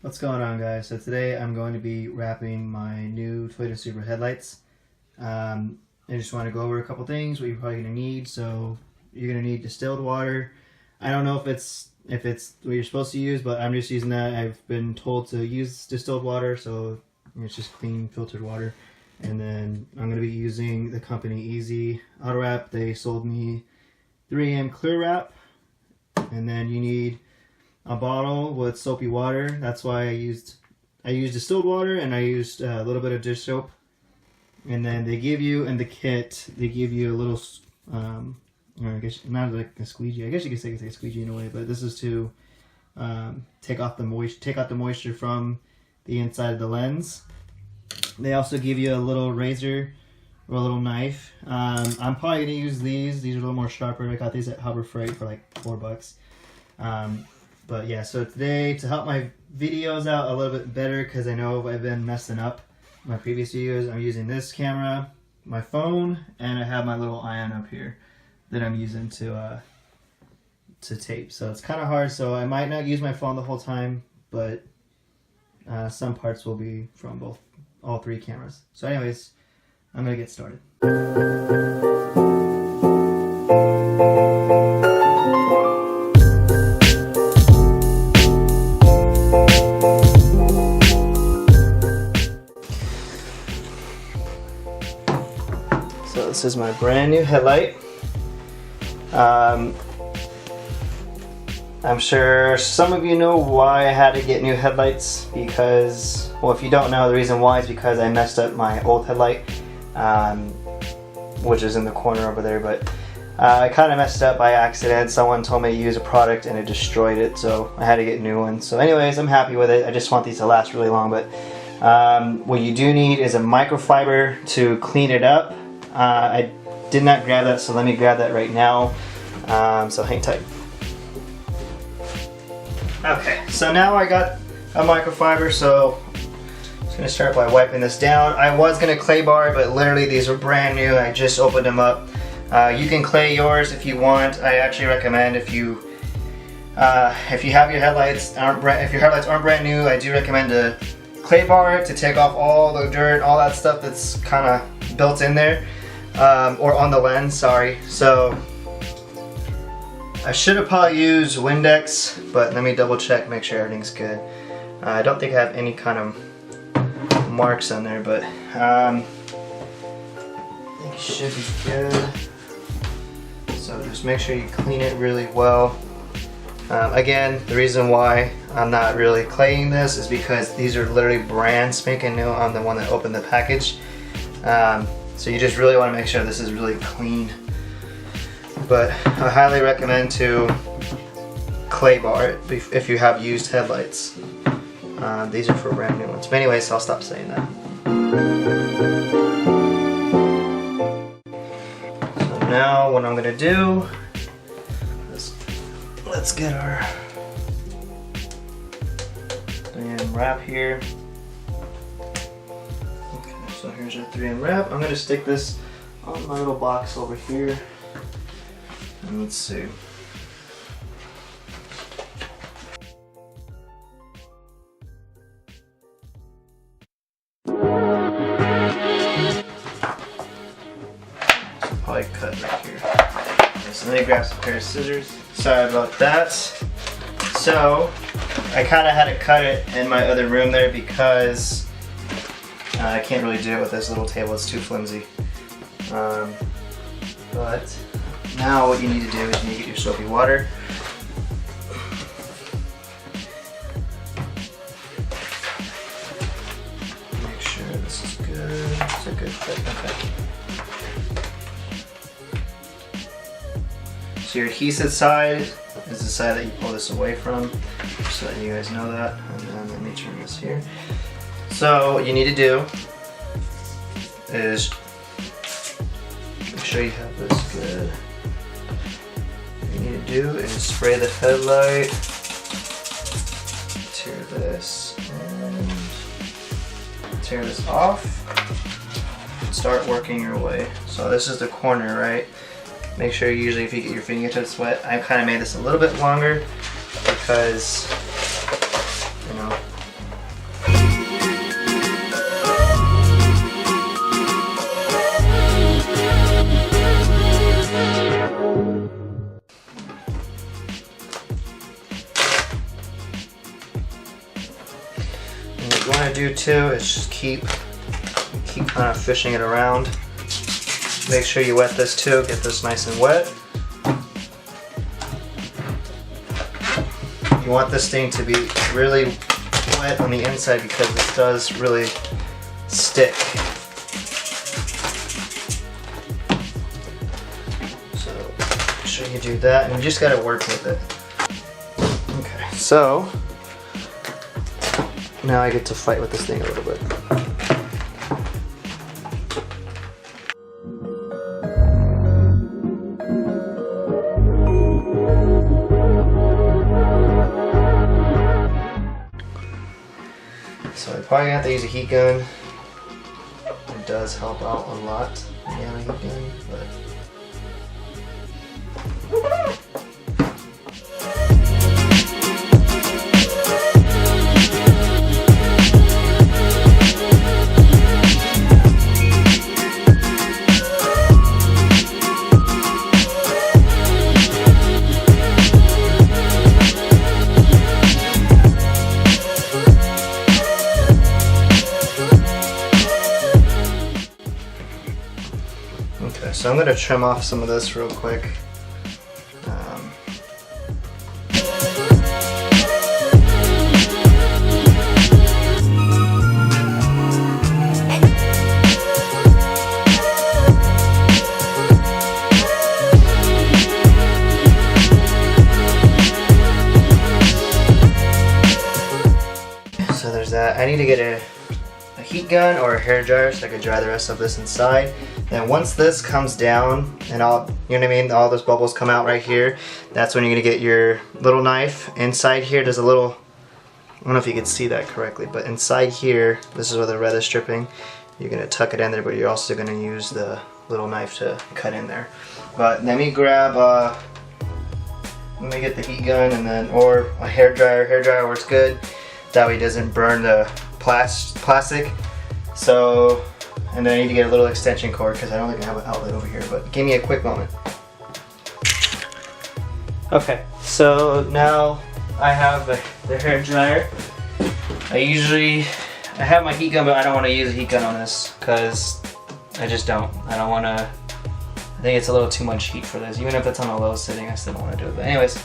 What's going on, guys? So today I'm going to be wrapping my new Toyota Supra headlights. I just want to go over a couple things, what you're probably going to need. So you're going to need distilled water. I don't know if it's what you're supposed to use, but I'm just using that. I've been told to use distilled water, so it's just clean filtered water. And then I'm going to be using the company Easy Auto Wrap. They sold me 3M clear wrap. And then you need a bottle with soapy water. That's why I used distilled water, and I used a little bit of dish soap. And then they give you in the kit, they give you a little, or I guess not like a squeegee. I guess you could say it's like a squeegee in a way, but this is to take out the moisture from the inside of the lens. They also give you a little razor or a little knife. I'm probably gonna use these. These are a little more sharper. I got these at Harbor Freight for like $4. But yeah, so today, to help my videos out a little bit better, because I know I've been messing up my previous videos, I'm using this camera, my phone, and I have my little ion up here that I'm using to tape. So it's kind of hard, so I might not use my phone the whole time, but some parts will be from all three cameras. So anyways, I'm gonna get started. So this is my brand new headlight. I'm sure some of you know why I had to get new headlights, because, well, if you don't know, the reason why is because I messed up my old headlight, which is in the corner over there, but I kind of messed up by accident. Someone told me to use a product and it destroyed it, so I had to get a new one. So anyways, I'm happy with it. I just want these to last really long, but what you do need is a microfiber to clean it up. I did not grab that, so let me grab that right now. So hang tight. Okay, so now I got a microfiber, so I'm just gonna start by wiping this down. I was gonna clay bar it, but literally these are brand new. I just opened them up. You can clay yours if you want. I actually recommend if you have your headlights aren't brand new, I do recommend to clay bar it to take off all the dirt, all that stuff that's kind of built in there, or on the lens. Sorry. So I should have probably used Windex, but let me double check, make sure everything's good. I don't think I have any kind of marks on there, but I think it should be good. So just make sure you clean it really well. Again, the reason why I'm not really claying this is because these are literally brand spanking new. I'm the one that opened the package. So you just really want to make sure this is really clean. But I highly recommend to clay bar it if you have used headlights. These are for brand new ones. But anyways, I'll stop saying that. So now what I'm going to do is let's get our 3M wrap here. Okay, so here's our 3M wrap. I'm going to stick this on my little box over here. And let's see. Probably cut right here. Okay, so let me grab some pair of scissors. Sorry about that. So I kind of had to cut it in my other room there because I can't really do it with this little table. It's too flimsy. But now what you need to do is you need to get your soapy water. Make sure this is good. It's a good fit. Okay. So your adhesive side is the side that you pull this away from, just so that you guys know that. And then let me turn this here. So what you need to do is make sure you have this good. What you need to do is spray the headlight, tear this, and tear this off, and start working your way. So this is the corner, right? Make sure usually if you get your fingertips wet, I kind of made this a little bit longer because, you know, What you want to do too is just keep kind of fishing it around. Make sure you wet this too, get this nice and wet. You want this thing to be really wet on the inside because this does really stick. So make sure you do that, and you just gotta work with it. Okay, so now I get to fight with this thing a little bit. So I probably have to use a heat gun. It does help out a lot. Yeah, a heat gun, but. Okay, so I'm going to trim off some of this real quick. So there's that. I need to get a heat gun or a hair dryer so I can dry the rest of this inside. Then once this comes down and all, you know what I mean, all those bubbles come out right here, that's when you're gonna get your little knife. Inside here there's a little, I don't know if you can see that correctly, but inside here, this is where the red is dripping. You're gonna tuck it in there, but you're also gonna use the little knife to cut in there. But let me grab, let me get the heat gun and then, or a hair dryer. Hair dryer works good. That way it doesn't burn the plastic. So, and then I need to get a little extension cord because I don't think I have an outlet over here, but give me a quick moment. Okay, so now I have the hair dryer. I have my heat gun, but I don't want to use a heat gun on this because I just don't. I don't want to, I think it's a little too much heat for this. Even if it's on a low setting, I still don't want to do it. But anyways.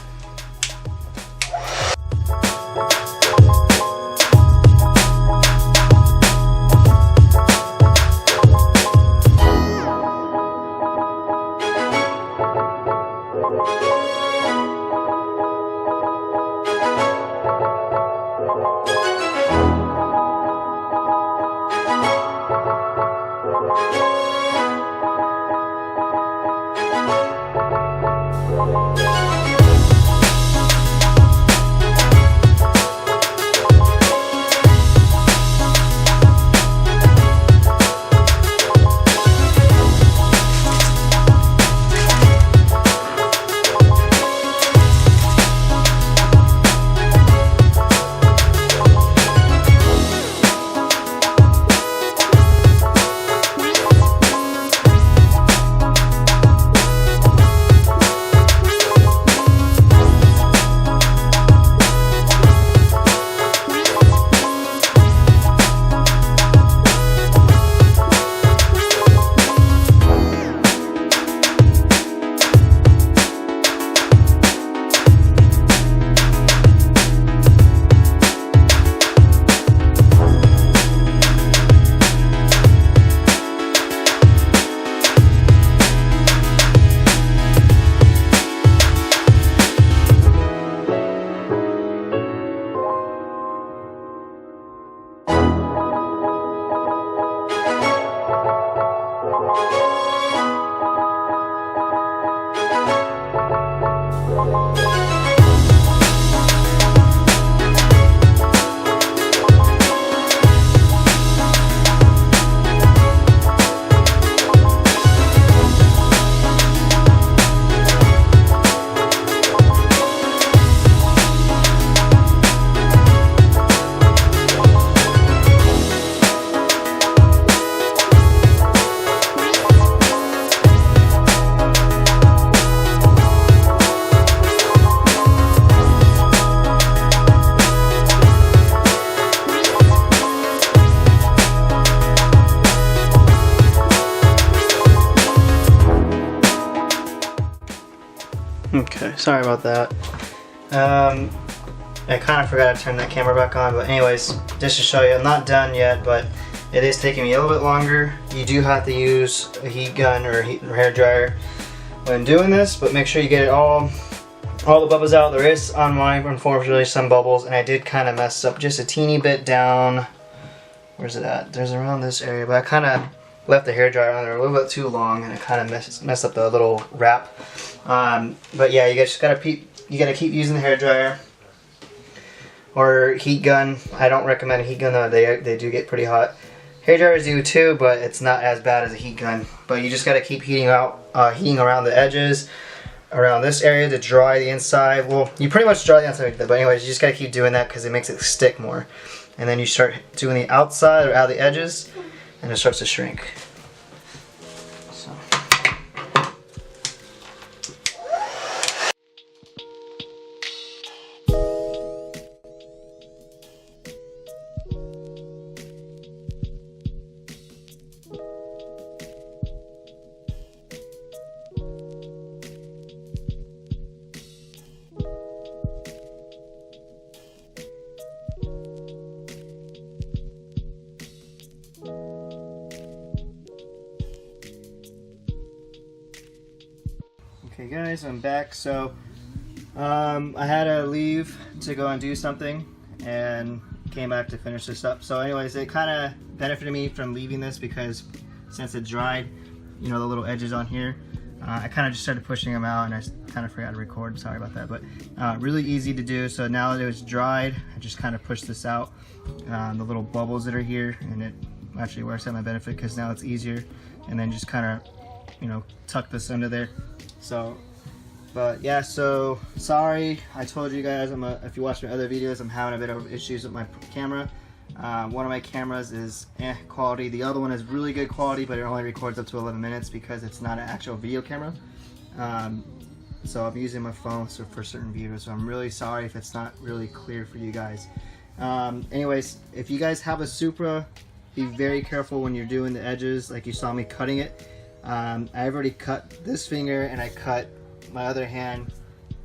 Sorry about that. I kind of forgot to turn that camera back on, but anyways, just to show you, I'm not done yet, but it is taking me a little bit longer. You do have to use a heat gun or hair dryer when doing this, but make sure you get it all the bubbles out. There is on mine, unfortunately, some bubbles, and I did kind of mess up just a teeny bit down. Where's it at? There's around this area, but I kind of left the hair dryer on there a little bit too long, and it kind of messed up the little wrap. But yeah, you just gotta keep using the hair dryer or heat gun. I don't recommend a heat gun though; they do get pretty hot. Hair dryers do too, but it's not as bad as a heat gun. But you just gotta keep heating around the edges, around this area to dry the inside. Well, you pretty much dry the outside, but anyways, you just gotta keep doing that because it makes it stick more. And then you start doing the outside or out of the edges, and it starts to shrink. So. Okay guys, I'm back. So I had to leave to go and do something and came back to finish this up. So anyways, it kind of benefited me from leaving this because since it dried, you know, the little edges on here, I kind of just started pushing them out and I kind of forgot to record. Sorry about that, but really easy to do. So now that it's dried, I just kind of push this out, the little bubbles that are here, and it actually works out my benefit because now it's easier. And then just kind of, you know, tuck this under there. So, but yeah, so sorry, I told you guys, if you watch my other videos, I'm having a bit of issues with my camera. One of my cameras is quality, the other one is really good quality, but it only records up to 11 minutes because it's not an actual video camera. So I'm using my phone for certain videos, so I'm really sorry if it's not really clear for you guys. Anyways, if you guys have a Supra, be very careful when you're doing the edges, like you saw me cutting it. I've already cut this finger and I cut my other hand,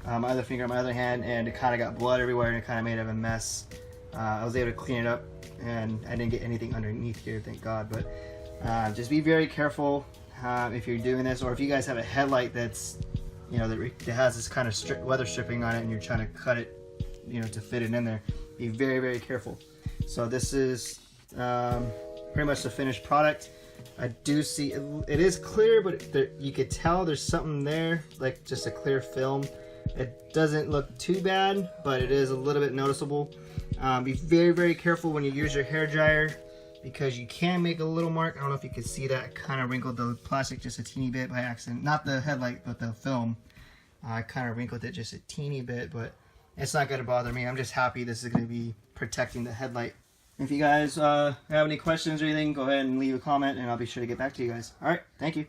my other finger on my other hand, and it kind of got blood everywhere and it kind of made it a mess. I was able to clean it up and I didn't get anything underneath here, thank God. But just be very careful if you're doing this, or if you guys have a headlight that's, you know, that has this kind of weather stripping on it and you're trying to cut it, you know, to fit it in there. Be very, very careful. So this is pretty much the finished product. I do see it is clear, but you could tell there's something there, like just a clear film. It doesn't look too bad, but it is a little bit noticeable. Be very, very careful when you use your hair dryer because you can make a little mark. I don't know if you can see that. I kind of wrinkled the plastic just a teeny bit by accident. Not the headlight, but the film. I kind of wrinkled it just a teeny bit, but it's not going to bother me. I'm just happy this is going to be protecting the headlight. If you guys have any questions or anything, go ahead and leave a comment and I'll be sure to get back to you guys. Alright, thank you.